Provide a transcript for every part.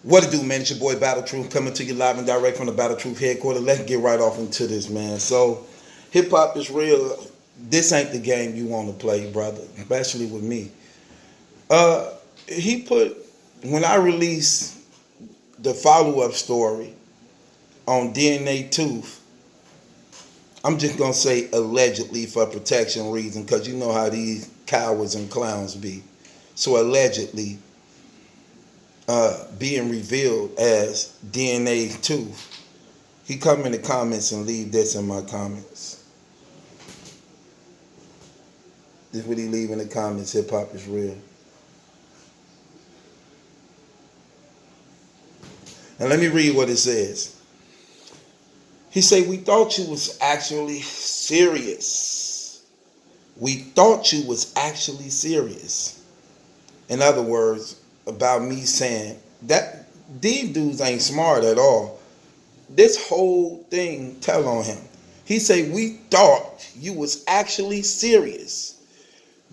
What it do, man? It's your boy Battle Truth coming to you live and direct from the Battle Truth headquarters. Let's get right off into this, man. So, hip hop is real. This ain't the game you want to play, brother, especially with me. Uh, he put when I released the follow up story on DNA Tooth. I'm just gonna say allegedly for protection reason, because you know how these cowards and clowns be. So allegedly, being revealed as DNA Tooth, he come in the comments and leave this in my comments. This is what he leave in the comments. Hip hop is real. And let me read what it says. He say, we thought you was actually serious. We thought you was actually serious. In other words, about me saying that these dudes ain't smart at all. This whole thing tell on him. He say, we thought you was actually serious.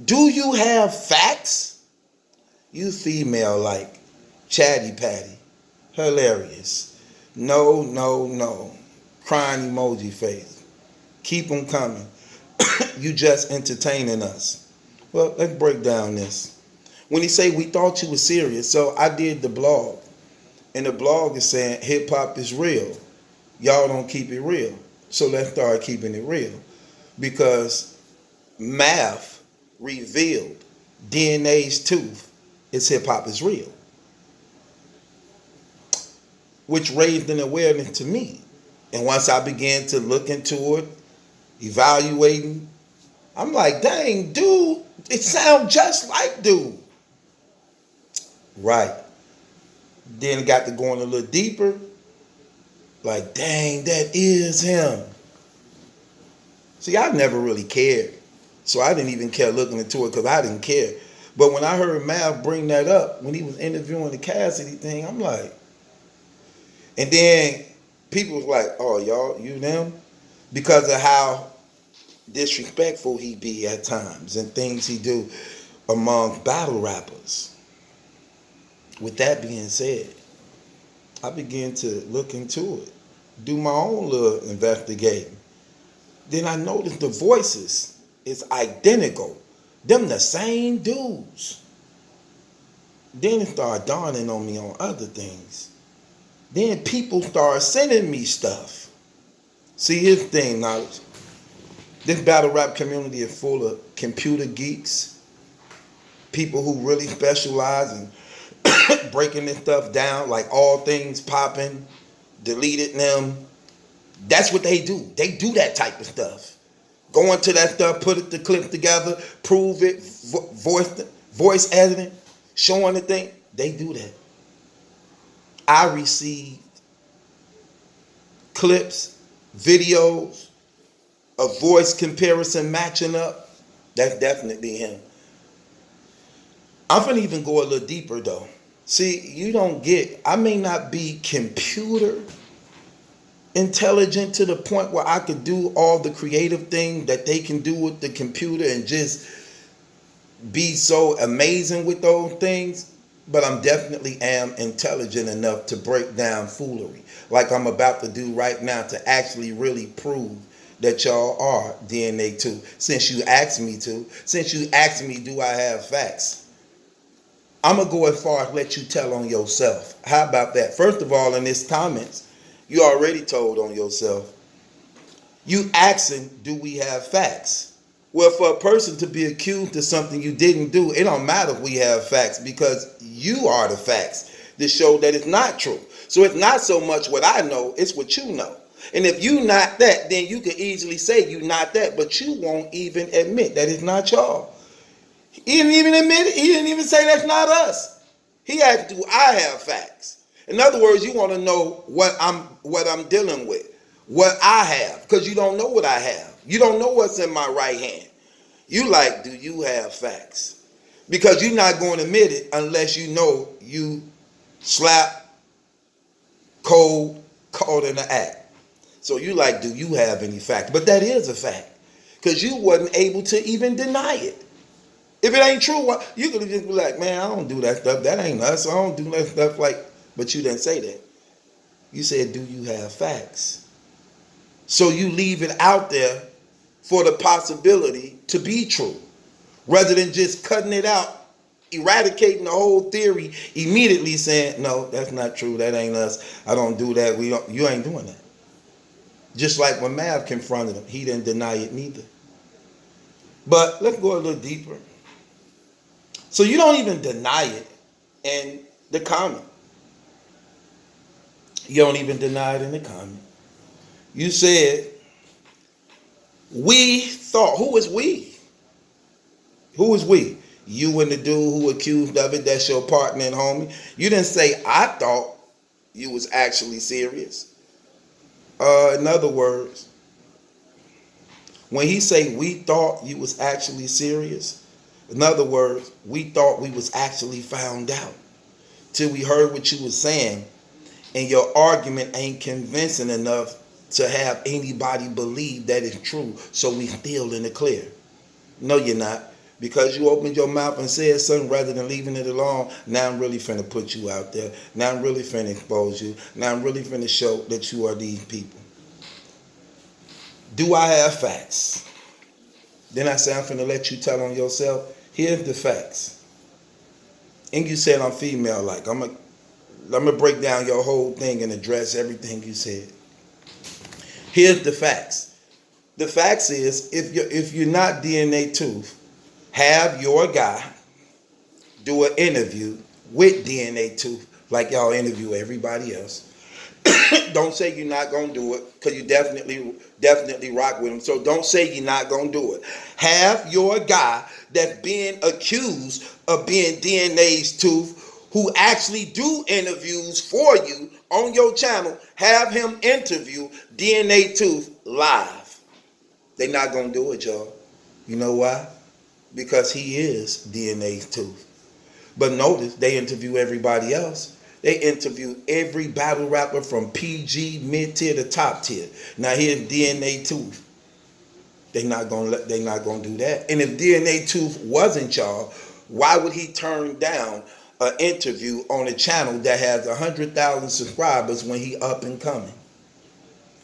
Do you have facts? You female like chatty patty. Hilarious. No, no, no. Crying emoji face. Keep them coming. You just entertaining us. Well, let's break down this. When he say we thought you was serious, so I did the blog. And the blog is saying hip hop is real. Y'all don't keep it real. So let's start keeping it real. Because math revealed DNA's tooth is hip hop is real. Which raised an awareness to me. And once I began to look into it, evaluating, I'm like, dang, dude, it sounds just like dude. Right. Then it got to going a little deeper. Like, dang, that is him. See, I never really cared. So I didn't even care looking into it because I didn't care. But when I heard Mav bring that up, when he was interviewing the Cassidy thing, I'm like, and then people was like, oh, y'all, you them? Because of how disrespectful he be at times and things he do among battle rappers. With that being said, I began to look into it, do my own little investigating. Then I noticed the voices is identical. Them the same dudes. Then it started dawning on me on other things. Then people started sending me stuff. See, here's the thing, knowledge. This battle rap community is full of computer geeks, people who really specialize in breaking this stuff down, like all things popping, deleted them. That's what they do. They do that type of stuff. Go into that stuff, put the clip together, prove it, voice editing, showing the thing. They do that. I received clips, videos, a voice comparison matching up. That's definitely him. I'm finna even go a little deeper though. See, you don't get, I may not be computer intelligent to the point where I could do all the creative thing that they can do with the computer and just be so amazing with those things, but I'm definitely am intelligent enough to break down foolery like I'm about to do right now to actually really prove that y'all are DNA too. Since you asked me to, since you asked me, do I have facts? I'm going to go as far as let you tell on yourself. How about that? First of all, in this comments, you already told on yourself. You asking, do we have facts? Well, for a person to be accused of something you didn't do, it don't matter if we have facts because you are the facts to show that it's not true. So it's not so much what I know, it's what you know. And if you not that, then you can easily say you not that, but you won't even admit that it's not y'all. He didn't even admit it. He didn't even say that's not us. He asked, do I have facts? In other words, you want to know what I'm dealing with, what I have, because you don't know what I have. You don't know what's in my right hand. You like, do you have facts? Because you're not going to admit it unless you know you slap, cold, caught in the act. So you like, do you have any facts? But that is a fact because you wasn't able to even deny it. If it ain't true, you could just be like, man, I don't do that stuff. That ain't us. I don't do that stuff. Like, But you didn't say that. You said, do you have facts? So you leave it out there for the possibility to be true, rather than just cutting it out, eradicating the whole theory, immediately saying, no, that's not true, that ain't us, I don't do that, we don't. You ain't doing that. Just like when Mav confronted him, he didn't deny it neither. But let's go a little deeper. So you don't even deny it in the comment. You don't even deny it in the comment. You said, we thought. Who is we? Who is we? You and the dude who accused of it, that's your partner and homie. You didn't say, I thought you was actually serious. In other words, when he say we thought you was actually serious, in other words, we thought we was actually found out till we heard what you was saying, and your argument ain't convincing enough to have anybody believe that it's true, so we still in the clear. No, you're not. Because you opened your mouth and said something rather than leaving it alone, now I'm really finna put you out there. Now I'm really finna expose you. Now I'm really finna show that you are these people. Do I have facts? Then I say I'm finna let you tell on yourself. Here's the facts. And you said I'm female-like. I'm gonna break down your whole thing and address everything you said. Here's the facts. The facts is, if you're not DNA Tooth, have your guy do an interview with DNA Tooth like y'all interview everybody else. Don't say you're not gonna do it, because you definitely rock with him. So don't say you're not gonna do it. Have your guy that's being accused of being DNA's Tooth, who actually do interviews for you on your channel, have him interview DNA Tooth live. They not gonna do it, y'all. You know why? Because he is DNA's Tooth. But notice, they interview everybody else. They interview every battle rapper from PG, mid-tier to top tier. Now here's DNA Tooth. They not gonna do that. And if DNA Tooth wasn't y'all, why would he turn down an interview on a channel that has 100,000 subscribers when he up and coming?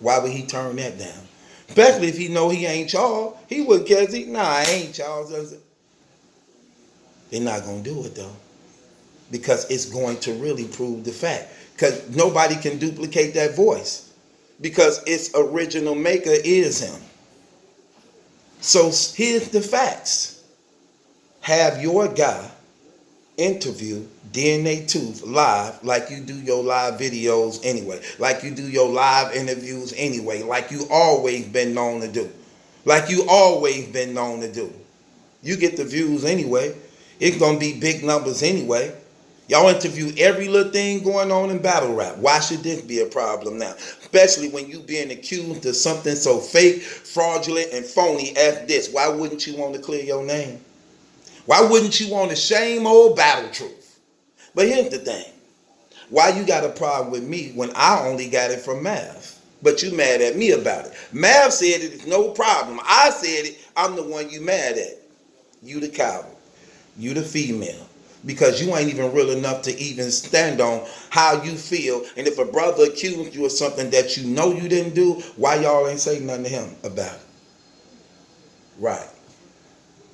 Why would he turn that down? Especially if he know he ain't y'all. He would, cause I ain't y'all. They're not gonna do it though, because it's going to really prove the fact. Because nobody can duplicate that voice, because its original maker is him. So here's the facts. Have your guy interview DNA Tooth live, like you do your live videos anyway, like you do your live interviews anyway, like you always been known to do. Like you always been known to do. You get the views anyway. It's gonna be big numbers anyway. Y'all interview every little thing going on in battle rap. Why should this be a problem now? Especially when you being accused of something so fake, fraudulent, and phony as this. Why wouldn't you want to clear your name? Why wouldn't you want to shame old Battle Truth? But here's the thing. Why you got a problem with me when I only got it from Mav? But you mad at me about it. Mav said it's no problem. I said it. I'm the one you mad at. You the coward. You the female. Because you ain't even real enough to even stand on how you feel. And if a brother accused you of something that you know you didn't do, why y'all ain't say nothing to him about it? Right.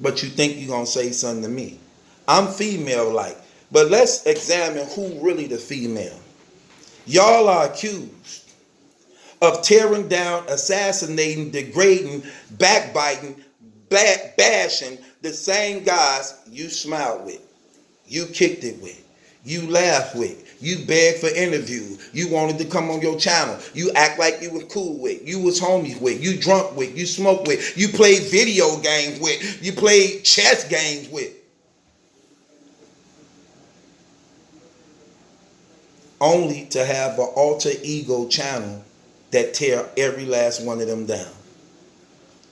But you think you're going to say something to me. I'm female-like. But let's examine who really the female. Y'all are accused of tearing down, assassinating, degrading, backbiting, bashing the same guys you smiled with, you kicked it with, you laughed with, you begged for interviews, you wanted to come on your channel, you act like you was cool with, you was homies with, you drunk with, you smoked with, you played video games with, you played chess games with. Only to have an alter ego channel that tear every last one of them down.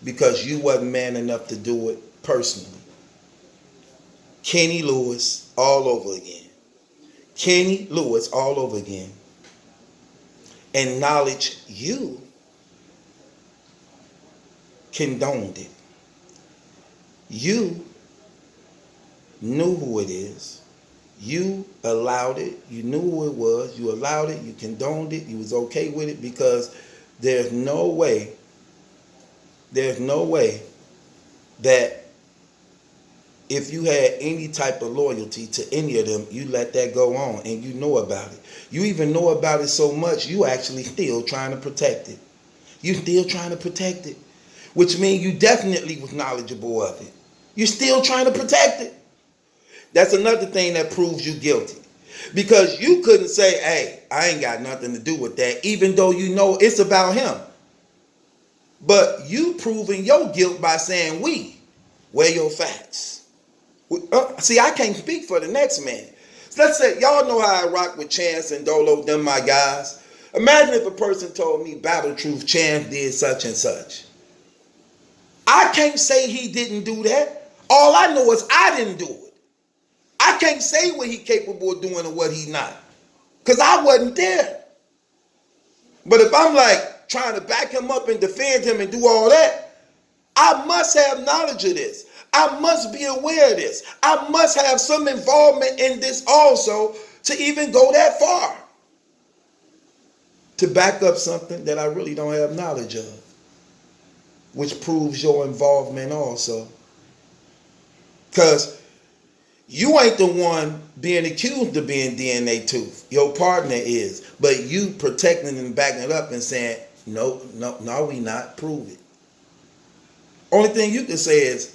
Because you wasn't man enough to do it personally. Kenny Lewis all over again. Kenny Lewis all over again. Acknowledge you condoned it. You knew who it is. You allowed it. You knew who it was. You allowed it. You condoned it. You was okay with it because there's no way that if you had any type of loyalty to any of them, you let that go on and you know about it. You even know about it so much, you actually still trying to protect it. You still trying to protect it, which means you definitely was knowledgeable of it. You're still trying to protect it. That's another thing that proves you guilty. Because you couldn't say, hey, I ain't got nothing to do with that, even though you know it's about him. But you proving your guilt by saying we. Where your facts? See, I can't speak for the next man. So let's say, y'all know how I rock with Chance and Dolo, them my guys. Imagine if a person told me, Battle Truth, Chance did such and such. I can't say he didn't do that. All I know is I didn't do it. I can't say what he capable of doing and what he not. Because I wasn't there. But if I'm like trying to back him up and defend him and do all that, I must have knowledge of this. I must be aware of this. I must have some involvement in this also to even go that far. To back up something that I really don't have knowledge of. Which proves your involvement also. Because you ain't the one being accused of being DNA tooth. Your partner is. But you protecting and backing it up and saying, no, we not. Prove it. Only thing you can say is,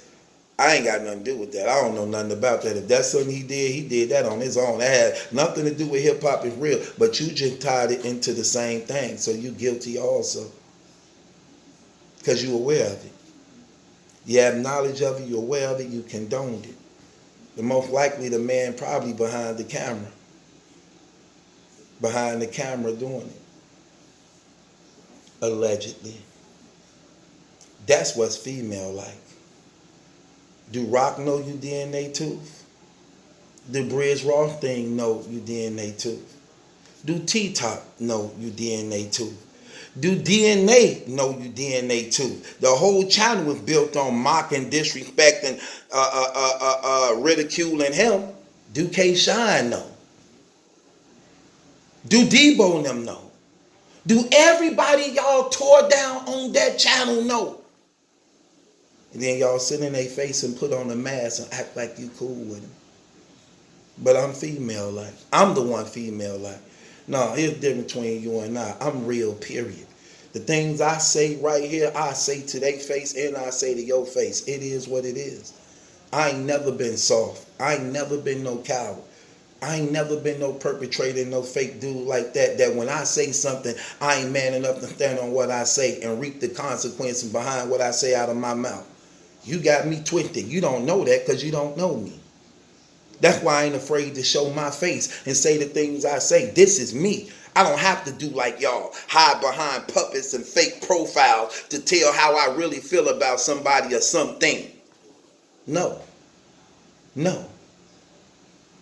I ain't got nothing to do with that. I don't know nothing about that. If that's something he did that on his own. That had nothing to do with hip-hop is real. But you just tied it into the same thing. So you guilty also. Because you're aware of it. You have knowledge of it. You're aware of it. You condoned it. The most likely the man probably behind the camera. Behind the camera doing it. Allegedly. That's what's female like. Do Rock know you DNA tooth? Do Bridge Ross thing know you DNA tooth? Do T-Top know you DNA tooth? Do DNA know you DNA tooth? The whole channel was built on mocking, disrespecting, ridiculing him. Do K-Shine know? Do Debo and them know? Do everybody y'all tore down on that channel know? And then y'all sit in their face and put on a mask and act like you cool with them. But I'm female like. I'm the one female like. No, here's the difference between you and I. I'm real, period. The things I say right here, I say to their face and I say to your face. It is what it is. I ain't never been soft. I ain't never been no coward. I ain't never been no perpetrator, no fake dude like that, that when I say something, I ain't man enough to stand on what I say and reap the consequences behind what I say out of my mouth. You got me twisted. You don't know that because you don't know me. That's why I ain't afraid to show my face and say the things I say. This is me. I don't have to do like y'all, hide behind puppets and fake profiles to tell how I really feel about somebody or something. No.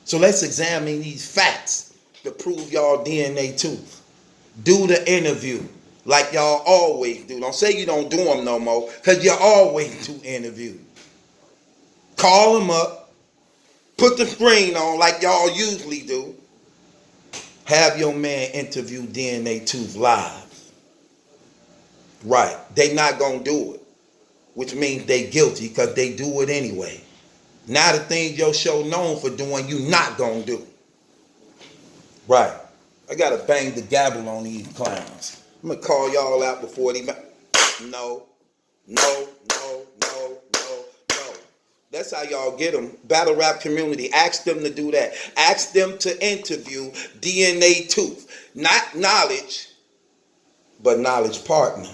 So let's examine these facts to prove y'all DNA tooth. Do the interview like y'all always do. Don't say you don't do them no more because you always do interviews. Call them up. Put the screen on like y'all usually do. Have your man interview DNA Tooth live. Right. They not going to do it. Which means they guilty because they do it anyway. Now the things your show known for doing, you not going to do. Right. I got to bang the gavel on these clowns. I'm going to call y'all out before they... No. That's how y'all get them. Battle rap community. Ask them to do that. Ask them to interview DNA Tooth. Not Knowledge, but Knowledge partner.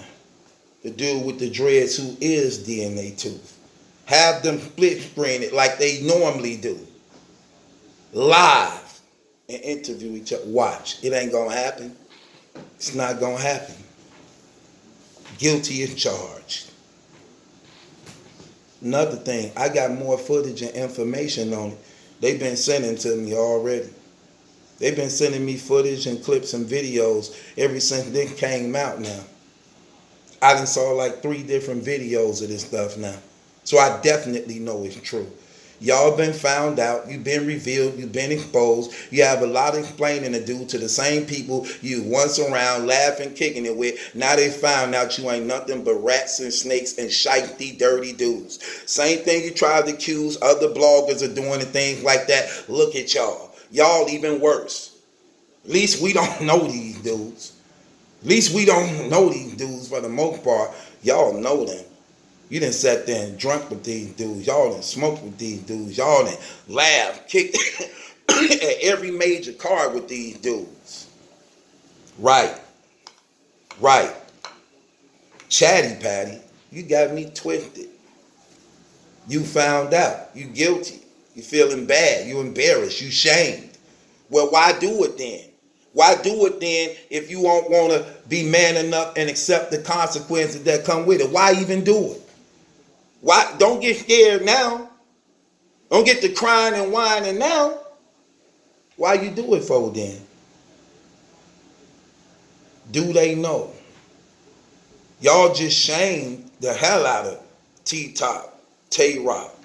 The dude with the dreads who is DNA Tooth. Have them split screen it like they normally do. Live. And interview each other. Watch. It ain't going to happen. It's not going to happen. Guilty as charged. Another thing, I got more footage and information on it. They've been sending to me already. They've been sending me footage and clips and videos ever since this came out now. I done saw like 3 different videos of this stuff now. So I definitely know it's true. Y'all been found out. You've been revealed. You've been exposed. You have a lot of explaining to do to the same people you once around, laughing, kicking it with. Now they found out you ain't nothing but rats and snakes and shitey, dirty dudes. Same thing you tried to accuse other bloggers of doing and things like that. Look at y'all. Y'all even worse. At least we don't know these dudes. At least we don't know these dudes for the most part. Y'all know them. You done sat there and drunk with these dudes. Y'all done smoked with these dudes. Y'all done laughed, kicked at every major car with these dudes. Right. Right. Chatty Patty, you got me twisted. You found out. You guilty. You feeling bad. You embarrassed. You shamed. Well, why do it then? Why do it then if you won't want to be man enough and accept the consequences that come with it? Why even do it? Why? Don't get scared now. Don't get to crying and whining now. Why you do it for then? Do they know? Y'all just shamed the hell out of T-Top, Tay-Rock,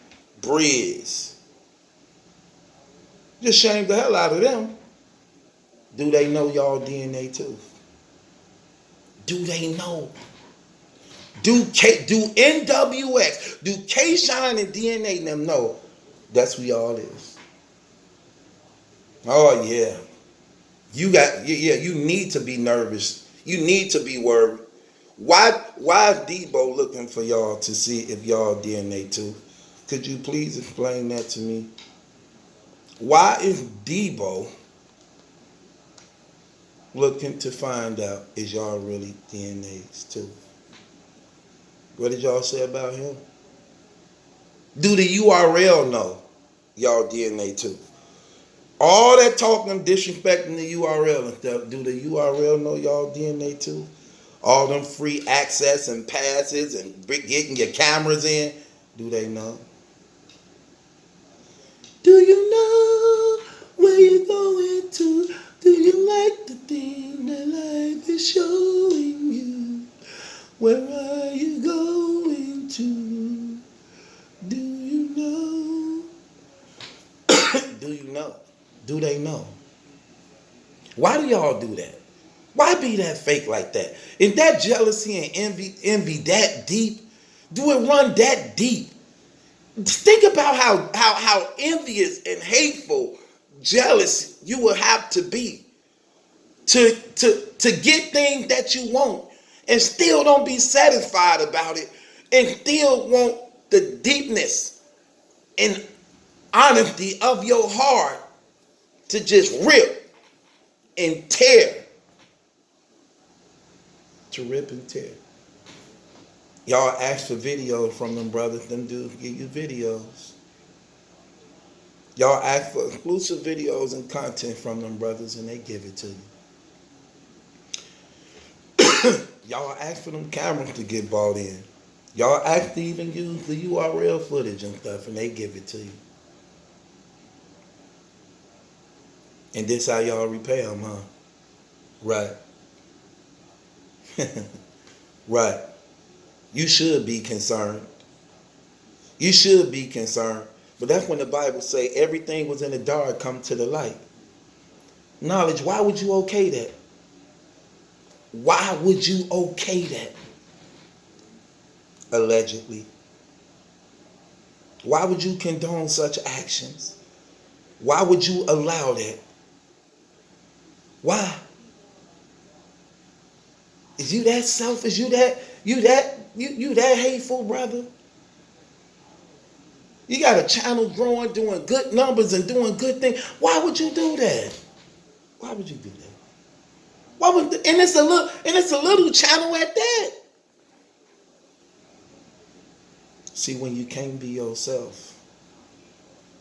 Briz. Just shamed the hell out of them. Do they know y'all DNA too? Do they know? Do NWX, do K-Shine and DNA and them know that's who y'all is? Oh yeah. You need to be nervous. You need to be worried. Why is Debo looking for y'all to see if y'all DNA too? Could you please explain that to me? Why is Debo looking to find out is y'all really DNAs too? What did y'all say about him? Do the URL know y'all DNA too? All that talking, disrespecting the URL and stuff, do the URL know y'all DNA too? All them free access and passes and getting your cameras in, do they know? Do you know where you're going to? Do you like the thing that life is showing you? Where are you going to? Do you know? Do you know? Do they know? Why do y'all do that? Why be that fake like that? Is that jealousy and envy that deep? Do it run that deep? Think about how envious and hateful, jealous you will have to be to get things that you want and still don't be satisfied about it and still want the deepness and honesty of your heart to just rip and tear. To rip and tear. Y'all ask for videos from them brothers, them dudes give you videos. Y'all ask for exclusive videos and content from them brothers and they give it to you. Y'all ask for them cameras to get bought in. Y'all ask to even use the URL footage and stuff and they give it to you. And this how y'all repay them, huh? Right. Right. You should be concerned. You should be concerned. But that's when the Bible say everything was in the dark come to the light. Knowledge, why would you okay that? Why would you okay that? Allegedly. Why would you condone such actions? Why would you allow that? Why? Is you that selfish? You that hateful, brother? You got a channel growing, doing good numbers and doing good things. Why would you do that? Why would you do that? Why would? And it's a little channel at that. See, when you can't be yourself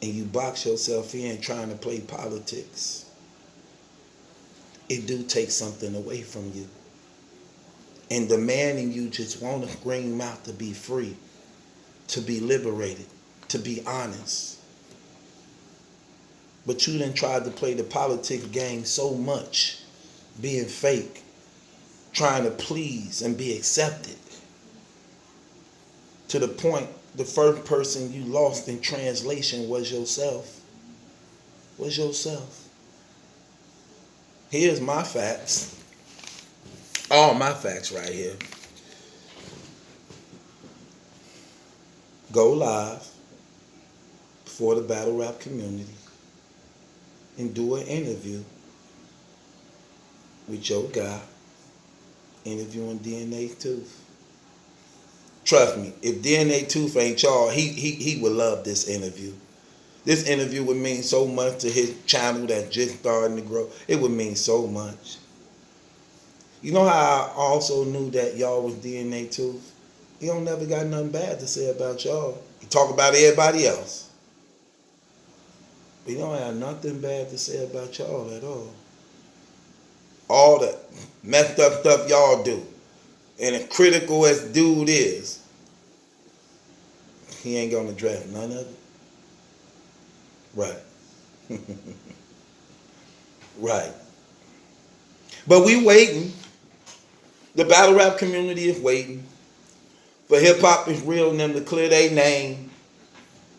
and you box yourself in trying to play politics, it do take something away from you. And the man in you just want to scream out to be free, to be liberated, to be honest. But you done tried to play the politics game so much, being fake, trying to please and be accepted, to the point the first person you lost in translation was yourself. Was yourself. Here's my facts. All my facts right here. Go live for the battle rap community and do an interview with your guy interviewing DNA Tooth. Trust me, if DNA Tooth ain't y'all, he would love this interview. This interview would mean so much to his channel that's just starting to grow. It would mean so much. You know how I also knew that y'all was DNA Tooth? He don't never got nothing bad to say about y'all. He talk about everybody else. But he don't have nothing bad to say about y'all at all. All the messed up stuff y'all do. And as critical as dude is, he ain't gonna address none of it. Right. Right. But we waiting. The battle rap community is waiting for Hip Hop Is Real and them to clear their name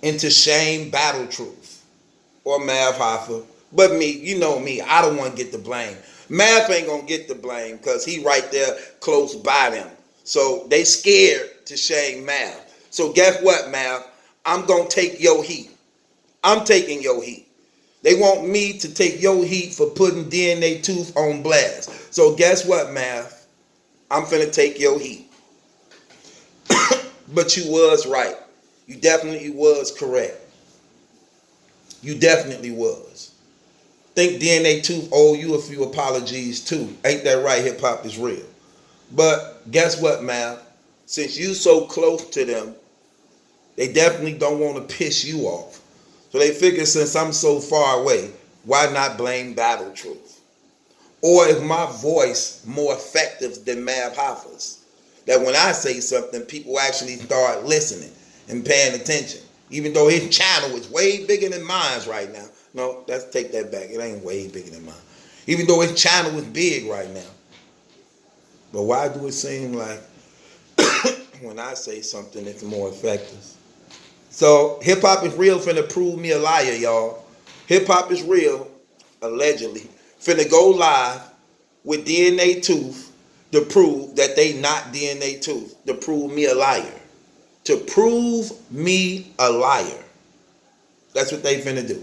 into Shame Battle Truth or Mav Hoffa. But me, you know me, I don't want to get the blame. Mav ain't gonna get the blame because he right there close by them. So they scared to shame Mav. So guess what, Mav? I'm gonna take your heat. I'm taking your heat. They want me to take your heat for putting DNA Tooth on blast. So guess what, Mav? I'm finna take your heat. But you was right. You definitely was correct. You definitely was. Think DNA Tooth owe you a few apologies too. Ain't that right? Hip Hop Is Real. But guess what, Mav? Since you so close to them, they definitely don't want to piss you off. So they figure since I'm so far away, why not blame Battle Truth? Or is my voice more effective than Mav Hoffa's? That when I say something, people actually start listening and paying attention. Even though his channel is way bigger than mine's right now. No, let's take that back. It ain't way bigger than mine. Even though his channel is big right now. But why do it seem like when I say something, it's more effective? So Hip Hop Is Real finna prove me a liar, y'all. Hip Hop Is Real, allegedly, finna go live with DNA Tooth to prove that they not DNA Tooth. To prove me a liar. To prove me a liar. That's what they finna do.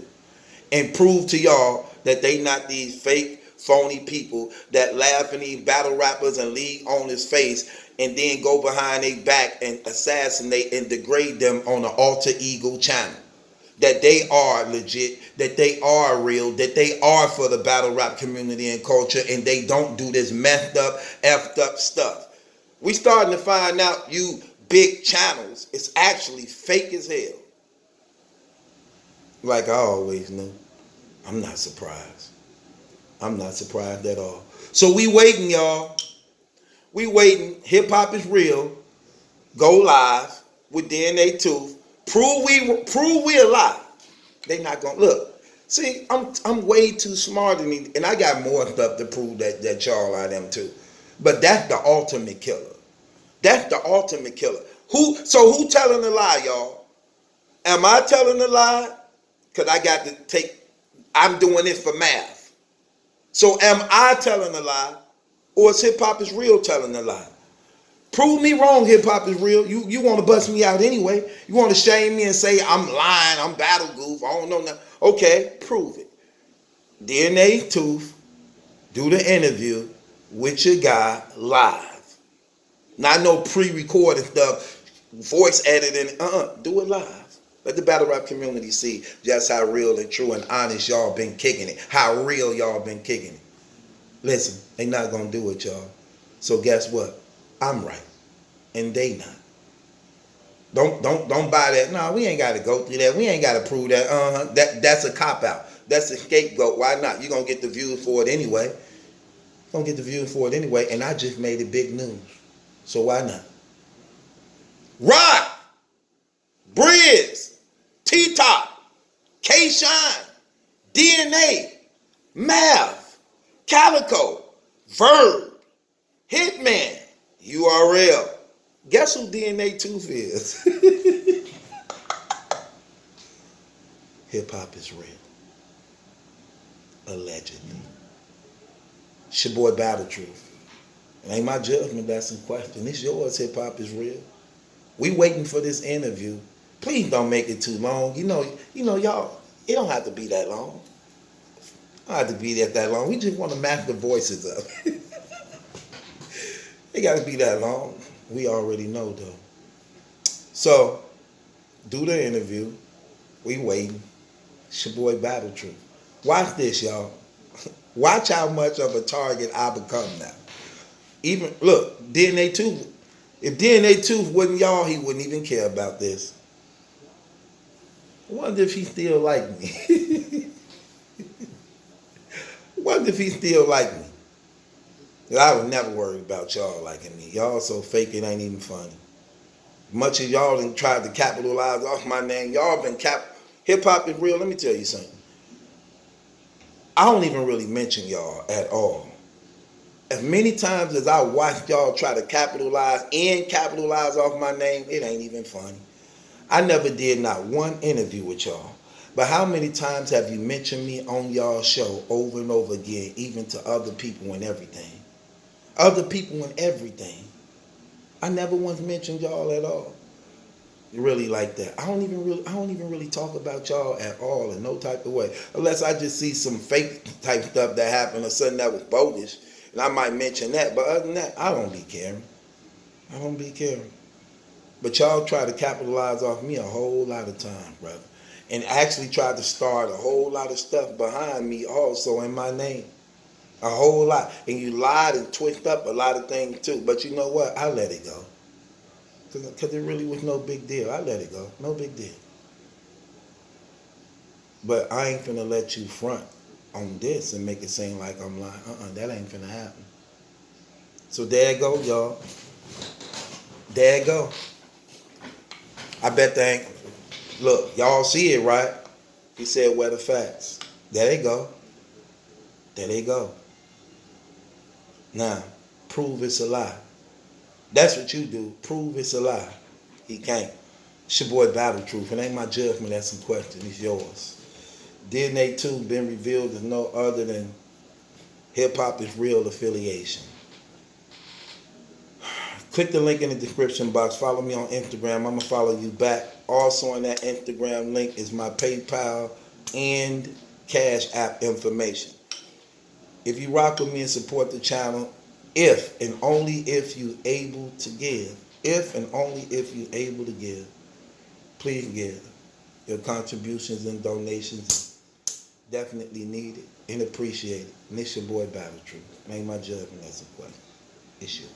And prove to y'all that they not these fake, phony people that laugh in these battle rappers and league owners' face and then go behind their back and assassinate and degrade them on an alter ego channel. That they are legit, that they are real, that they are for the battle rap community and culture, and they don't do this messed up, effed up stuff. We starting to find out you big channels, it's actually fake as hell. Like I always knew. I'm not surprised. I'm not surprised at all. So we waiting, y'all. We waiting. Hip Hop Is Real. Go live with DNA Tooth. Prove we alive. They not gonna look. See, I'm way too smart than me, and I got more stuff to prove that y'all are them too. But that's the ultimate killer. That's the ultimate killer. Who telling the lie, y'all? Am I telling the lie? Because I got to I'm doing this for math. So am I telling a lie? Or is Hip Hop Is Real telling a lie? Prove me wrong, Hip Hop Is Real. You want to bust me out anyway. You want to shame me and say I'm lying, I'm battle goof, I don't know nothing. Okay, prove it. DNA Tooth, do the interview with your guy live. Not no pre-recorded stuff, voice editing. Do it live. Let the battle rap community see just how real and true and honest y'all been kicking it. How real y'all been kicking it. Listen, they not gonna do it, y'all. So guess what? I'm right, and they not. Don't buy that. No, we ain't got to go through that. We ain't got to prove that. That's a cop out. That's a scapegoat. Why not? You're gonna get the views for it anyway. Gonna get the views for it anyway, and I just made it big news. So why not? Rock, Briz, T-Top, K-Shine, DNA, Mav, Calico, Verb, Hitman, URL. Guess who DNA Tooth is? hip hop is real. Allegedly. It's your boy Battle Truth. It ain't my judgment that's in question. It's yours, hip hop is real. We waiting for this interview. Please don't make it too long. You know, y'all, it don't have to be that long. It don't have to be that long. We just want to match the voices up. It got to be that long. We already know, though. So, do the interview. We waiting. It's your boy Battle Truth. Watch this, y'all. Watch how much of a target I become now. Even, look, DNA 2. If DNA 2 wasn't y'all, he wouldn't even care about this. I wonder if he still like me. I wonder if he still like me. I would never worry about y'all liking me. Y'all so fake it ain't even funny. Much of y'all done tried to capitalize off my name. Y'all been hip hop is real. Let me tell you something. I don't even really mention y'all at all. As many times as I watched y'all try to capitalize off my name, it ain't even funny. I never did not one interview with y'all. But how many times have you mentioned me on y'all show over and over again, even to other people and everything? Other people and everything. I never once mentioned y'all at all. Really like that. I don't even really talk about y'all at all in no type of way. Unless I just see some fake type stuff that happened or something that was bogus. And I might mention that. But other than that, I don't be caring. I don't be caring. But y'all try to capitalize off me a whole lot of time, brother. And actually tried to start a whole lot of stuff behind me also in my name. A whole lot. And you lied and twisted up a lot of things too. But you know what? I let it go. Because it really was no big deal. I let it go. No big deal. But I ain't finna let you front on this and make it seem like I'm lying. That ain't finna happen. So there it go, y'all. There it go. I bet they ain't. Look, y'all see it, right? He said, where the facts? There they go. There they go. Now, prove it's a lie. That's what you do. Prove it's a lie. He can't. It's your boy Battle Truth. It ain't my judgment that's in question. It's yours. DNA 2 been revealed as no other than Hip Hop is Real affiliation. Click the link in the description box. Follow me on Instagram. I'm going to follow you back. Also on that Instagram link is my PayPal and Cash App information. If you rock with me and support the channel, if and only if you able to give, if and only if you able to give, please give. Your contributions and donations definitely needed and appreciated. And it's your boy Battle Truth. Ain't my judgment, that's a question. It's you.